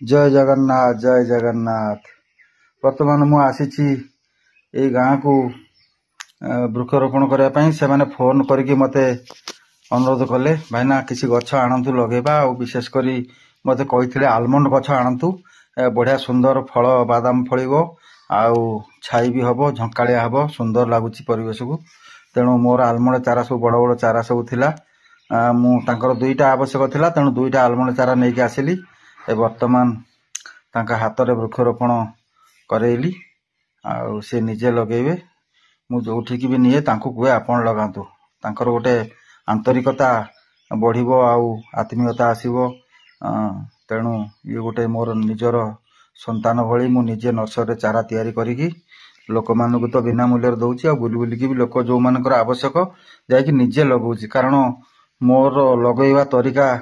जय जगन्नाथ जय जगन्नाथ। वर्तमान मु आसी गाँ को वृक्षरोपण करने से फोन करके मते अनुरोध कले भाईना किसी गछ आणतु लगेबा और विशेषकर मते कही आलमंड गछ आणतु बढ़िया सुंदर फल बादाम फलिबो आउ छाई भी हम झंकालिया हम सुंदर लगुच परिवेश को। तेणु मोर आलमंड चारा सब बड़ बड़ चारा सब थिला मुझे दुईटा आवश्यक थिला तेणु दुईटा आलमंड चारा नहीं आसिली। वर्तमान तांका हाथ रे वृक्षरोपण करेली आउ से निजे लगेबे मु जोठिकी भी निए तांको कुए आपण लगातु तांकर गोटे आंतरिकता बढ़िबो आउ आत्मीयता आसीबो। तेणु ये गोटे मोर निजर संतान भली मु निजे नर्सरी चारा तैयारी करिकी लोक मानक तो बिना मूल्य दउची आ बुली बुलिकी भी लोक जो मानकर आवश्यक जायकि निजे लगौची कारण मोर लगेवा तरीका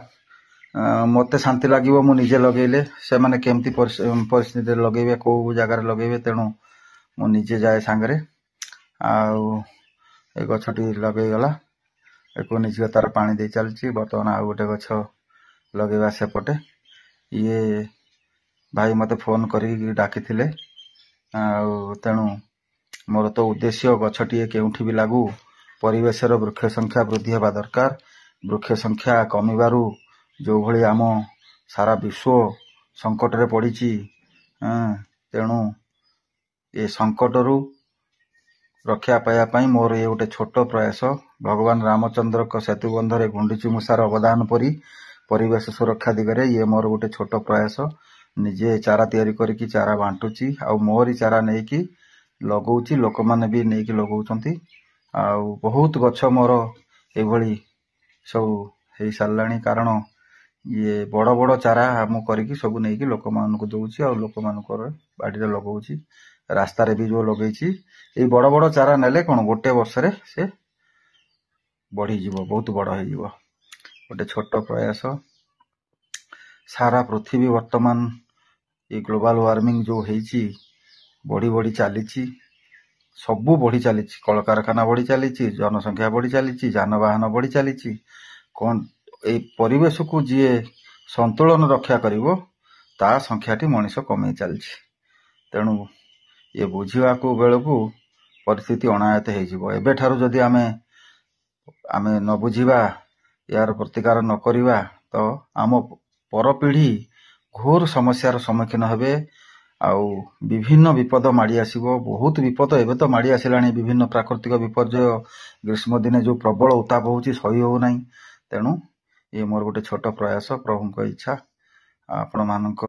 मते शांति लगे मु निजे लगेले से माने केमती परिस्थिति लगेबे को जगार लगेबे तेणु मु निजे जाए सांगरे आउ ए गछटी लगे गला एको निजे तार पानी दे चलची। बर्तमान आ गोटे गछ लगेबा सेपटे ये भाई मते फोन करी डाकी थिले आउ तेणु मोर तो उद्देश्य गछटी केउठी भी लागू परिवेशर वृक्ष संख्या वृद्धि हेबा दरकार। वृक्ष संख्या कमिबारु जो भली आम सारा विश्व संकट रे पड़ी तेणु ये संकट रु रक्षा पाया मोर ये गोटे छोट प्रयास भगवान रामचंद्र को सेतुबंध रे गुंडीची मूषार अवदान परी परिवेश सुरक्षा दिगरे ये मोर गोटे छोट प्रयास निजे चारा तैयारी करके चारा बांटुची आउ मोरी चारा नहीं कि लगौची लोक माने भी नहीं कि लगौचंती आउ बहुत गछ मोर एभली सब हे सारलाणी कारण ये बड़ बड़ चारा हम करिकी सब नहीं कि लोक मानक दउची और लोक मानकर बाड़ी रे लगौची रास्ता रे भी जो लगेची ये बड़ बड़ चारा नेले कोन गोटे वर्ष रे से बढ़ी जीवो बहुत बड़ हो जीवो। गोटे छोट प्रयास सारा पृथ्वी वर्तमान ये ग्लोबल वार्मिंग जो हेची बढ़ी बढ़ी चलीची सबू बढ़ी चलीची कल कारखाना बढ़ी चलीची जनसंख्या बढ़ी चलीची जानवाहन बढ़ी चलीची कौन ए परिवेश को जी संतुलन रक्षा करिवो ता संख्याटी मनीष कमे चलछि। तेणु ये बुझिवा को बेलू परिस्थिति अनायत हो एबे ठारू जदि आमे न बुझिबा यार प्रतिकार न करिबा तो आम परपीढ़ी घोर समस्यार सम्मुखीन हेबे आउ विभिन्न विपद माड़ी आसीबो बहुत विपद एबे तो माड़ी आसिलाणी विभिन्न प्राकृतिक विपर्यय ग्रीष्म दिने जो प्रबल उत्ताप होउची सही हो नाही। तेणु ये मोर गोटे छोट प्रयास प्रभु को इच्छा आपण मानक